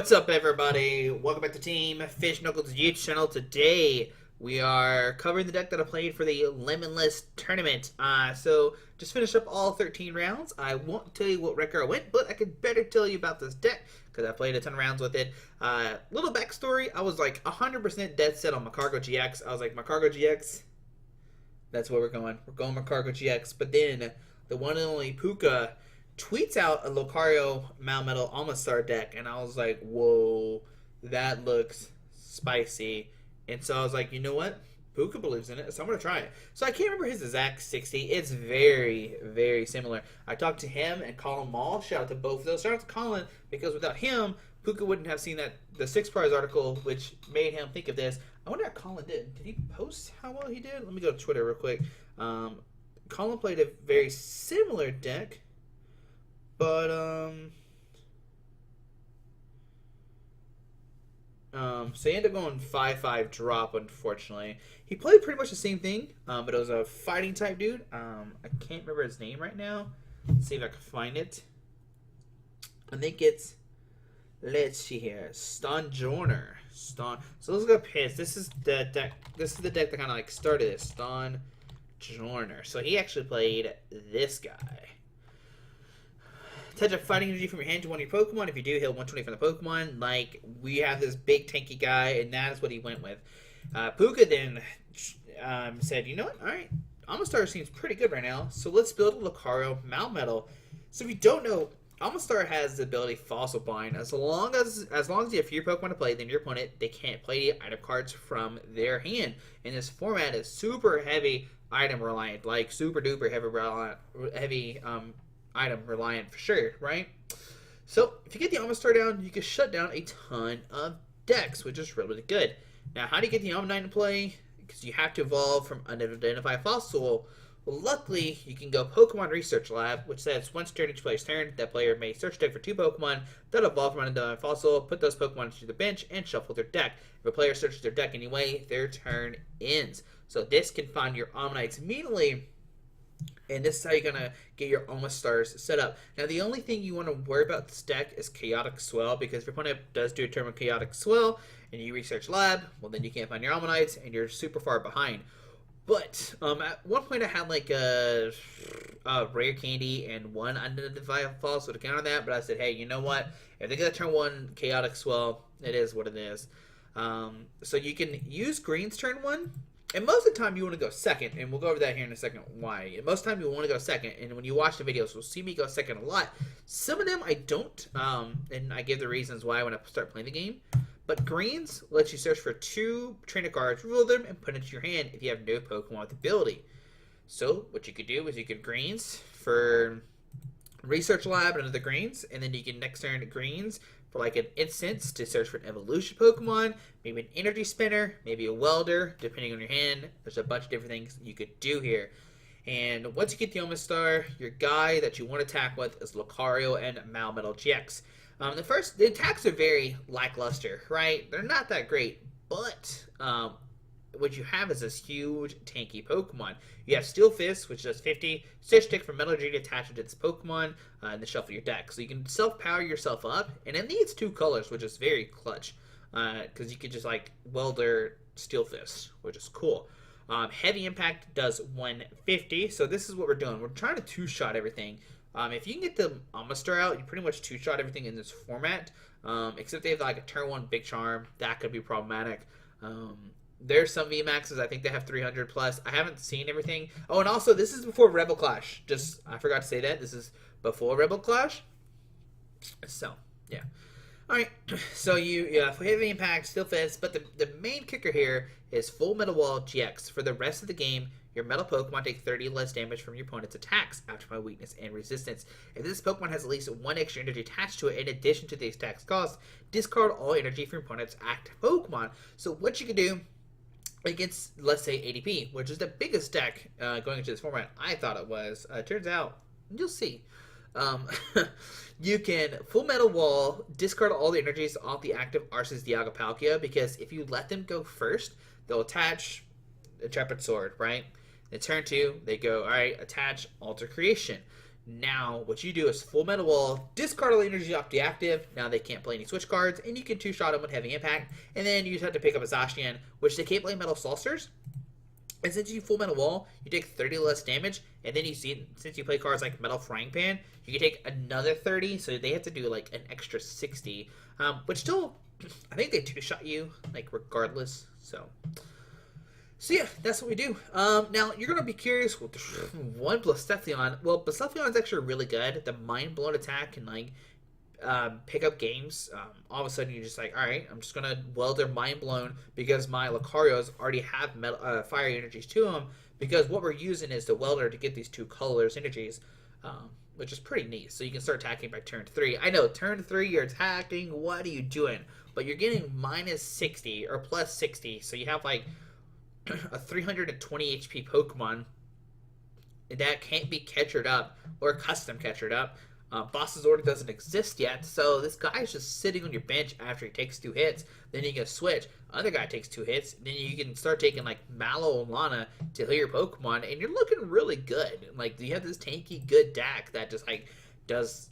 What's up, everybody? Welcome back to Team Fish Knuckles YouTube channel. Today we are covering the deck that I played for the Limitless tournament. So just finished up all 13 rounds. I won't tell you what record I went, but I could better tell you about this deck because I played a ton of rounds with it. Little backstory: I was like 100% dead set on Lucario GX. I was like, Lucario GX. That's where we're going. We're going Lucario GX. But then the one and only Puka tweets out a Lucario Melmetal Omastar deck, and I was like, whoa, that looks spicy. And so I was like, you know what? Puka believes in it, so I'm going to try it. So I can't remember his exact 60. It's very, very similar. I talked to him and Colin Mall. Shout out to both of those. Shout out to Colin, because without him, Puka wouldn't have seen that the Six Prize article, which made him think of this. I wonder how Colin did. Did he post how well he did? Let me go to Twitter real quick. Colin played a very similar deck. But, so he ended up going 5-5 drop, unfortunately. He played pretty much the same thing, but it was a fighting type dude. I can't remember his name right now. Let's see if I can find it. I think it's, let's see here, Stonjourner. So let's go piss. This is the deck that kind of like started this, Stonjourner. So he actually played this guy. Touch up fighting energy from your hand to one of your Pokemon. If you do, heal 120 from the Pokemon. Like, we have this big tanky guy, and that is what he went with. Puka then said, you know what? Alright, Omastar seems pretty good right now, so let's build a Lucario Melmetal. So if you don't know, Omastar has the ability Fossil Bind. As long as you have fewer Pokemon to play than your opponent, they can't play the item cards from their hand. And this format is super heavy item reliant, like super duper heavy item reliant for sure, right? So if you get the Omastar down, you can shut down a ton of decks, which is really good. Now, how do you get the Omnite in play? Because you have to evolve from unidentified fossil. Well, luckily, you can go Pokemon Research Lab, which says once during each player's turn, that player may search deck for 2 Pokemon that evolve from unidentified fossil, put those Pokemon to the bench, and shuffle their deck. If a player searches their deck anyway, their turn ends. So this can find your Omnites immediately. And this is how you're going to get your Omastars set up. Now, the only thing you want to worry about this deck is Chaotic Swell, because if your opponent does do a turn with Chaotic Swell, and you research Lab, well, then you can't find your Ammonites, and you're super far behind. But, at one point I had, like, a Rare Candy and 1 Unidentified Fossil to counter that, but I said, hey, you know what? If they get a turn 1 Chaotic Swell, it is what it is. So you can use Green's turn 1. And most of the time you want to go second, and we'll go over that here in a second why. Most of the time you want to go second, and when you watch the videos, you'll see me go second a lot. Some of them I don't, and I give the reasons why when I start playing the game. But Greens lets you search for 2 trainer cards, rule them, and put it into your hand if you have no Pokemon with ability. So what you could do is you could Greens for Research Lab and another Greens, and then you can next turn Greens for like an instance to search for an evolution Pokemon, maybe an energy spinner, maybe a welder, depending on your hand. There's a bunch of different things you could do here. And once you get the Omastar, your guy that you want to attack with is Lucario and Melmetal GX. The attacks are very lackluster, right? They're not that great, but what you have is this huge tanky Pokemon. You have Steel Fist, which does 50, Search Stick for Metal Energy attached to this Pokemon, and then shuffle your deck. So you can self-power yourself up, and it needs 2 colors, which is very clutch, because you could just like welder Steel Fist, which is cool. Heavy Impact does 150, so this is what we're doing. We're trying to 2-shot everything. If you can get the Omastar out, you pretty much 2-shot everything in this format, except they have like a turn 1 Big Charm. That could be problematic. There's some VMAXs. I think they have 300 plus. I haven't seen everything. Oh, and also, this is before Rebel Clash. I forgot to say that. This is before Rebel Clash. So, yeah. Alright, so for Heavy Impact, Steel Fist, but the main kicker here is Full Metal Wall GX. For the rest of the game, your metal Pokemon take 30 less damage from your opponent's attacks after my weakness and resistance. If this Pokemon has at least 1 extra energy attached to it in addition to the attack's cost, discard all energy from your opponent's active Pokemon. So what you can do against, let's say, ADP, which is the biggest deck going into this format, I thought it was. Turns out, you'll see. You can Full Metal Wall, discard all the energies off the active Arceus Dialga-Palkia, because if you let them go first, they'll attach Intrepid Sword, right? In turn 2, they go, alright, attach Alter Creation. Now, what you do is Full Metal Wall, discard all the energy off deactive. Now they can't play any switch cards, and you can two-shot them with Heavy Impact. And then you just have to pick up a Zacian, which they can't play Metal Saucers. And since you Full Metal Wall, you take 30 less damage. And then you see, since you play cards like Metal Frying Pan, you can take another 30. So they have to do like an extra 60. But still, I think they two-shot you, like regardless. So yeah, that's what we do. Now, you're going to be curious, one Blacephalon. Well, Blacephalon is actually really good. The Mind Blown attack can, like, pick up games. All of a sudden, you're just like, all right, I'm just going to Welder Mind Blown because my Lucarios already have fire energies to them, because what we're using is the Welder to get these two colors energies, which is pretty neat. So you can start attacking by turn 3. I know, turn 3, you're attacking. What are you doing? But you're getting minus 60 or plus 60, so you have, like, a 320 HP Pokemon that can't be catchered up or custom catchered up. Boss's Order doesn't exist yet, so this guy's just sitting on your bench after he takes 2 hits. Then you can switch. Other guy takes 2 hits. Then you can start taking like Mallow and Lana to heal your Pokemon, and you're looking really good. Like, you have this tanky good deck that just like does,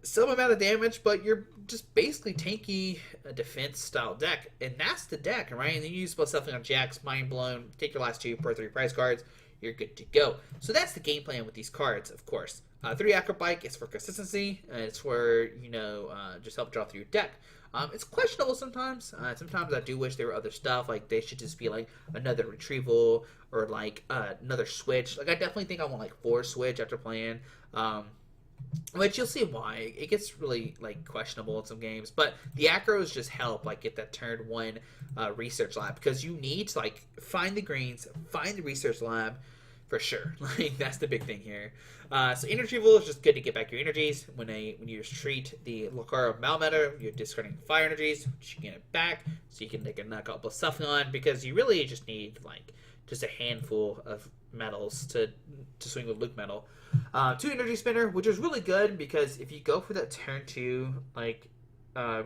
some amount of damage, but you're just basically tanky defense style deck, and that's the deck, right? And then you use something on Jax, Mind Blown, take your last 2 per 3 prize cards, you're good to go. So that's the game plan with these cards, of course. 3 Acrobike is for consistency, and it's for, just help draw through your deck. It's questionable sometimes. Sometimes I do wish there were other stuff, like they should just be like another retrieval or like another switch. Like, I definitely think I want like 4 switch after playing. Which you'll see why. It gets really, like, questionable in some games. But the Acros just help, like, get that turn 1 research lab. Because you need to, like, find the greens, find the research lab, for sure. Like, that's the big thing here. So Energy Retrieval is just good to get back your energies. When you treat the Lucario and Melmetal, you're discarding fire energies, which you get it back. So you can take a knock out Blacephalon, because you really just need, like, just a handful of metals to swing with Luke Metal. 2 Energy Spinner, which is really good, because if you go for that turn 2, like,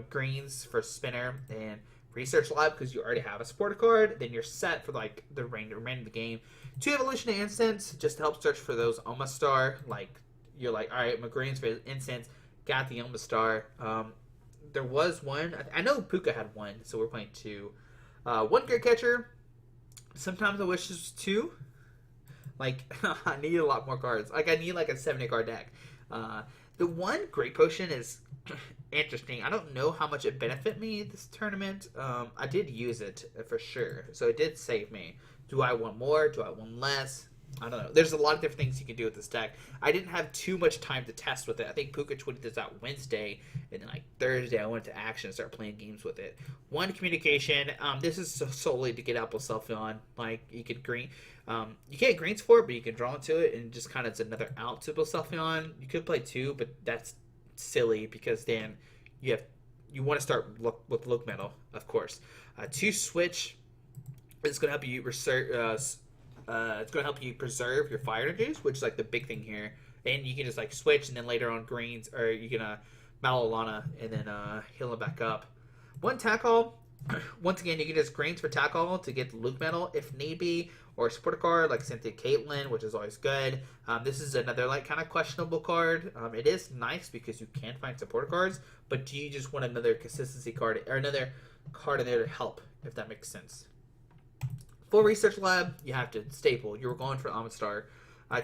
greens for Spinner and Research Lab, because you already have a supporter card, then you're set for, like, the remainder of the game. 2 Evolution of Instants, just to help search for those Omastar. Like, you're like, all right, my greens for Instants, got the Omastar. There was one, I know Puka had one, so we're playing 2. 1 Great Catcher, sometimes I wish this was 2. Like, I need a lot more cards. Like, I need, like, a 70-card deck. The 1 Great Potion is interesting. I don't know how much it benefited me this tournament. I did use it, for sure. So it did save me. Do I want more? Do I want less? I don't know. There's a lot of different things you can do with this deck. I didn't have too much time to test with it. I think Puka tweeted this out Wednesday, and then like Thursday I went to action and started playing games with it. 1 Communication. This is solely to get out Blacephalon. Like, you could green. You can't greens for it, but you can draw into it, and just kind of it's another out to Blacephalon. You could play 2, but that's silly, because then you want to start with Luke Metal, of course. 2 Switch. It's going to help you research. It's going to help you preserve your fire energies, which is like the big thing here. And you can just like switch, and then later on greens, or you can Malolana and then heal them back up. 1 Tackle. Once again, you can just greens for Tackle to get the Luke Metal if need be, or a supporter card like Cynthia Caitlyn, which is always good. This is another like kind of questionable card. It is nice because you can find supporter cards, but do you just want another consistency card or another card in there to help, if that makes sense? For Research Lab, you have to staple. You were going for Omastar.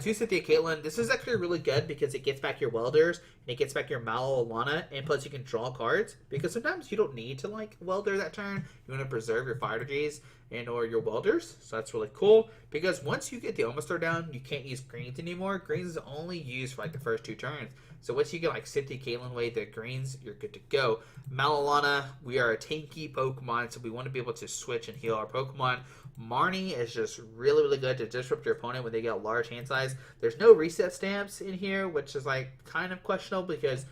2 Cynthia Caitlyn. This is actually really good because it gets back your Welders, and it gets back your Mallow Alana, and plus you can draw cards, because sometimes you don't need to like Welder that turn. You want to preserve your fire energies and or your Welders, so that's really cool, because once you get the Omastar down, you can't use greens anymore. Greens is only used for like the first 2 turns. So once you get like Cynthia Caitlyn way the greens, you're good to go. Malolana, we are a tanky Pokemon, so we want to be able to switch and heal our Pokemon. Marnie is just really, really good to disrupt your opponent when they get a large hand size. There's no reset stamps in here, which is like kind of questionable, because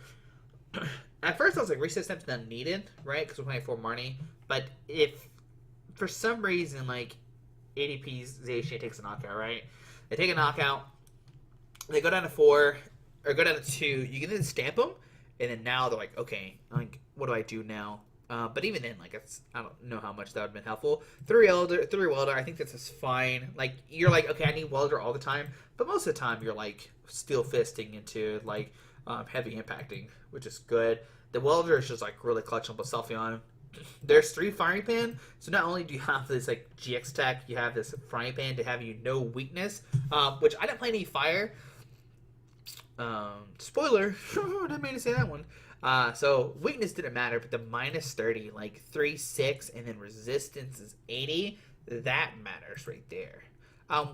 at first I was like, reset stamps not needed, right? Because we're playing for Marnie. But if for some reason like ADP's Zacian takes a knockout, right? They take a knockout, they go down to 4 or go down to 2. You can then stamp them, and then now they're like, okay, like what do I do now? But even then, like I don't know how much that would have been helpful. Three welder. I think that's just fine. Like you're like, okay, I need welder all the time, but most of the time you're like steel fisting into like heavy impacting, which is good. The welder is just like really clutch on Selfie. There's 3 frying pan, so not only do you have this like GX tech, you have this frying pan to have you no weakness, which I didn't play any fire. Spoiler, I didn't mean to say that one. So weakness didn't matter, but the minus 30, like 3-6, and then resistance is 80. That matters right there.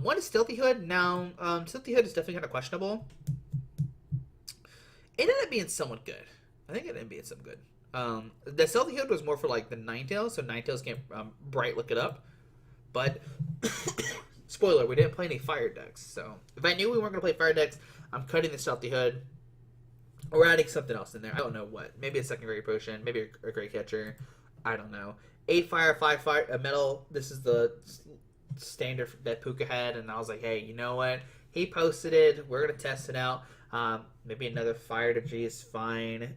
What is Stealthy Hood? Now, Stealthy Hood is definitely kind of questionable. It ended up being somewhat good. I think it ended up being some good. The Stealthy Hood was more for like the Ninetales, so Ninetales can't bright look it up. But spoiler, we didn't play any fire decks. So if I knew we weren't gonna play fire decks, I'm cutting the Stealthy Hood. Or adding something else in there. I don't know what. Maybe a secondary potion. Maybe a great catcher. I don't know. 8 fire, 5 fire, a metal. This is the standard that Puka had, and I was like, hey, you know what? He posted it. We're gonna test it out. Maybe another fire energy is fine.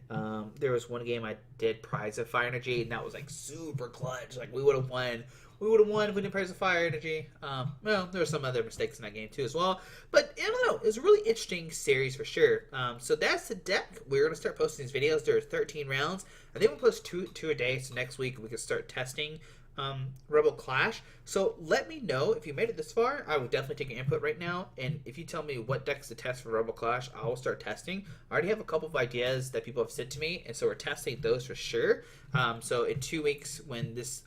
There was one game I did prize of fire energy, and that was like super clutch. Like we would have won. We would have won if we didn't prize of fire energy. Well, there were some other mistakes in that game too as well. But I don't know. It was a really interesting series for sure. So that's the deck. We're gonna start posting these videos. There are 13 rounds. I think we'll post two a day. So next week we can start testing Rebel Clash. So let me know if you made it this far. I would definitely take an input right now, and if you tell me what decks to test for Rebel Clash, I will start testing. I already have a couple of ideas that people have sent to me, and so we're testing those for sure. So in 2 weeks, when this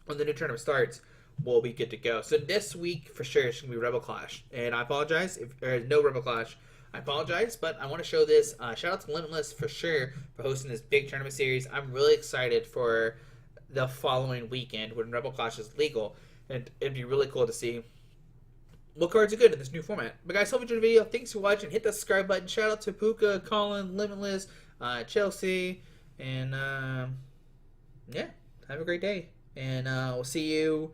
when the new tournament starts, we'll be good to go. So this week for sure it's gonna be Rebel Clash, and I apologize if there's no Rebel Clash. I apologize, but I want to show this. Shout out to Limitless for sure for hosting this big tournament series. I'm really excited for the following weekend when Rebel Clash is legal, and it'd be really cool to see what cards are good in this new format. But guys, hope you enjoyed the video. Thanks for watching. Hit that subscribe button. Shout out to Puka, Colin, Limitless, Chelsea, and yeah, have a great day. And we'll see you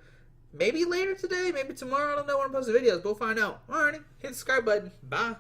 maybe later today, maybe tomorrow. I don't know when I'm posting videos, but we'll find out. Alrighty, hit the subscribe button. Bye.